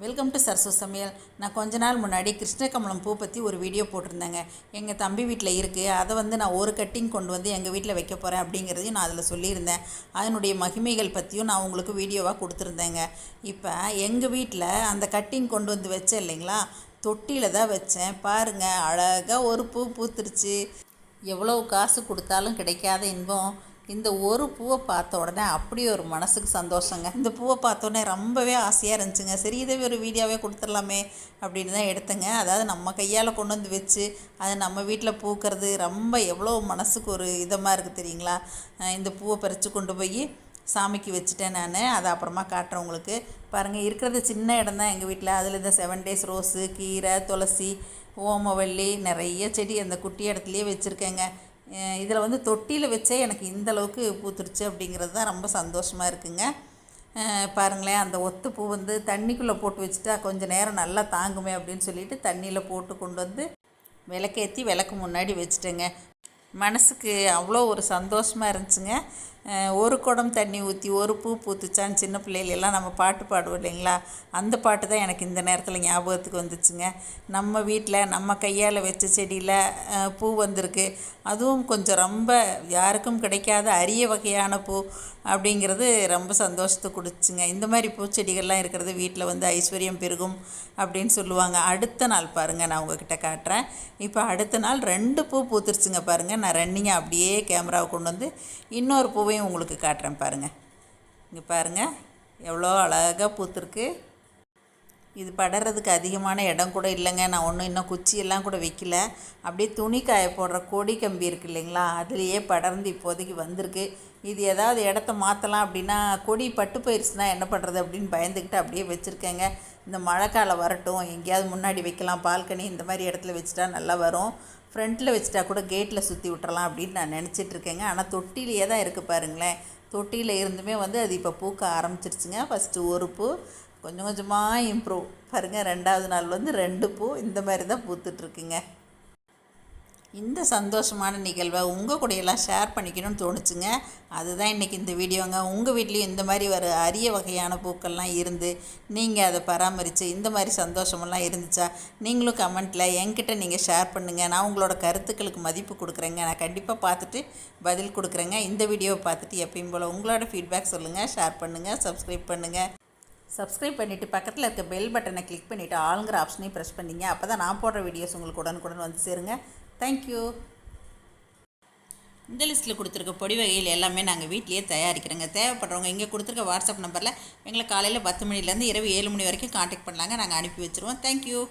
Welcome to Sarasu சமையல். நான் கொஞ்ச நாள் முன்னாடி கமலம் பூ பற்றி ஒரு வீடியோ போட்டிருந்தேங்க. எங்கள் தம்பி வீட்டில் இருக்குது. அதை நான் ஒரு கட்டிங் கொண்டு வந்து எங்கள் வீட்டில் வைக்க போகிறேன் அப்படிங்கிறதையும் நான் அதில் சொல்லியிருந்தேன். அதனுடைய மகிமைகள் பற்றியும் நான் உங்களுக்கு வீடியோவாக கொடுத்துருந்தேங்க. இப்போ எங்கள் வீட்டில் அந்த கட்டிங் கொண்டு வந்து வச்சேன் இல்லைங்களா, தொட்டியில் தான் வச்சேன். பாருங்கள், அழகாக ஒரு பூ பூத்துருச்சு. எவ்வளோ காசு கொடுத்தாலும் கிடைக்காத இன்பம் இந்த ஒரு பூவை பார்த்த உடனே அப்படியே ஒரு மனசுக்கு சந்தோஷங்க. இந்த பூவை பார்த்தோன்னே ரொம்பவே ஆசையாக இருந்துச்சுங்க. சரி, இதை ஒரு வீடியோவே கொடுத்துடலாமே அப்படின்னு தான் எடுத்தேங்க. அதாவது நம்ம கையால் கொண்டு வந்து வச்சு அது நம்ம வீட்டில் பூக்கிறது ரொம்ப எவ்வளோ மனசுக்கு ஒரு இதமாக இருக்குது தெரியுங்களா. இந்த பூவை பறித்து கொண்டு போய் சாமிக்கு வச்சுட்டேன் நான். அதை அப்புறமா காட்டுறேன் உங்களுக்கு. பாருங்கள், இருக்கிறது சின்ன இடம் தான் எங்கள் வீட்டில். அதில் இந்த 7 days ரோஸு, கீரை, துளசி, ஓமவல்லி, நிறைய செடி அந்த குட்டி இடத்துலையே வச்சுருக்கேங்க. இதில் தொட்டியில் வச்சே எனக்கு இந்தளவுக்கு பூத்துருச்சு அப்படிங்கிறது தான் ரொம்ப சந்தோஷமாக இருக்குங்க. பாருங்களேன், அந்த ஒத்து பூ தண்ணிக்குள்ளே போட்டு வச்சுட்டா கொஞ்சம் நேரம் நல்லா தாங்குமே அப்படின்னு சொல்லிட்டு தண்ணியில் போட்டு கொண்டு வந்து விளக்கேற்றி விளக்கு முன்னாடி வச்சுட்டேங்க. மனசுக்கு அவ்வளோ ஒரு சந்தோஷமாக இருந்துச்சுங்க. ஒரு குடம் தண்ணி ஊற்றி ஒரு பூ பூத்துச்சான்னு சின்ன பிள்ளைகளெல்லாம் நம்ம பாட்டு பாடுவோம் இல்லைங்களா, அந்த பாட்டு தான் எனக்கு இந்த நேரத்தில் ஞாபகத்துக்கு வந்துச்சுங்க. நம்ம வீட்டில் நம்ம கையால் வச்ச செடியில் பூ வந்திருக்கு. அதுவும் கொஞ்சம் ரொம்ப யாருக்கும் கிடைக்காத அரிய வகையான பூ அப்படிங்கிறது ரொம்ப சந்தோஷத்தை கொடுத்துச்சுங்க. இந்த மாதிரி பூச்செடிகள்லாம் இருக்கிறது வீட்டில் ஐஸ்வர்யம் பெருகும் அப்படின்னு சொல்லுவாங்க. அடுத்த நாள் பாருங்கள், நான் உங்ககிட்ட காட்டுறேன். இப்போ அடுத்த நாள் 2 பூ பூத்துருச்சுங்க. பாருங்கள், நான் ரன்னிங்காக அப்படியே கேமராவை கொண்டு வந்து இன்னொரு பூவையும் உங்களுக்கு காட்டுறேன். பாருங்கள், இங்கே பாருங்கள் எவ்வளோ அழகாக பூத்துருக்கு. இது படறதுக்கு அதிகமான இடம் கூட இல்லைங்க. நான் இன்னும் குச்சியெல்லாம் கூட வைக்கல. அப்படியே துணி காய போடுற கொடி கம்பி இருக்குது இல்லைங்களா, அதுலேயே படர்ந்து இப்போதைக்கு வந்திருக்கு. இது ஏதாவது இடத்த மாற்றலாம் அப்படின்னா கொடி பட்டு போயிடுச்சுன்னா என்ன பண்ணுறது அப்படின்னு பயந்துக்கிட்டு அப்படியே வச்சுருக்கேங்க. இந்த மழை காலம் வரட்டும், எங்கேயாவது முன்னாடி வைக்கலாம், பால்கனி இந்த மாதிரி இடத்துல வச்சுட்டா நல்லா வரும். ஃப்ரண்ட்டில் வச்சுட்டா கூட கேட்டில் சுற்றி விட்டுறலாம் அப்படின்னு நான் நினச்சிட்ருக்கேங்க. ஆனால் தொட்டிலேயே தான் இருக்குது பாருங்களேன். தொட்டியில் இருந்துமே அது இப்போ பூக்க ஆரம்பிச்சிருச்சுங்க. ஃபஸ்ட்டு ஒரு பூ, கொஞ்சம் கொஞ்சமாக இம்ப்ரூவ். பாருங்கள், 2வது நாள் 2 பூ இந்த மாதிரி தான் பூத்துட்ருக்குங்க. இந்த சந்தோஷமான நிகழ்வை உங்கள் கூடையெல்லாம் ஷேர் பண்ணிக்கணும்னு தோணுச்சுங்க. அதுதான் இன்றைக்கி இந்த வீடியோங்க. உங்கள் வீட்லேயும் இந்த மாதிரி ஒரு அரிய வகையான பூக்கள்லாம் இருந்து நீங்கள் அதை பராமரித்து இந்த மாதிரி சந்தோஷமெல்லாம் இருந்துச்சா, நீங்களும் கமெண்ட்டில் என்கிட்ட நீங்கள் ஷேர் பண்ணுங்கள். நான் உங்களோட கருத்துக்களுக்கு மதிப்பு கொடுக்குறேங்க. நான் கண்டிப்பாக பார்த்துட்டு பதில் கொடுக்குறேங்க. இந்த வீடியோவை பார்த்துட்டு எப்பயும் போல் உங்களோட ஃபீட்பேக் சொல்லுங்கள், ஷேர் பண்ணுங்கள், சப்ஸ்கிரைப் பண்ணுங்கள். சப்ஸ்கிரைப் பண்ணிவிட்டு பக்கத்தில் இருக்க பெல் பட்டனை கிளிக் பண்ணிவிட்டு ஆளுங்கிற ஆப்ஷனையும் ப்ரெஸ் பண்ணிங்க. அப்போ தான் நான் போடுற வீடியோஸ் உங்களுக்கு உடனுக்குடன் வந்து சேருங்க. தேங்க்யூ. இந்த லிஸ்ட்டில் கொடுத்துருக்க பொடி வகைகள் எல்லாமே நாங்கள் வீட்டிலேயே தயாரிக்கிறோங்க. தேவைப்படுறவங்க இங்கே கொடுத்துருக்க வாட்ஸ்அப் நம்பரில் எங்களை காலையில் 10 மணிலேருந்து இரவு 7 மணி வரைக்கும் காண்டாக்ட் பண்ணலாங்க. நாங்கள் அனுப்பி வச்சுருவோம். தேங்க்யூ.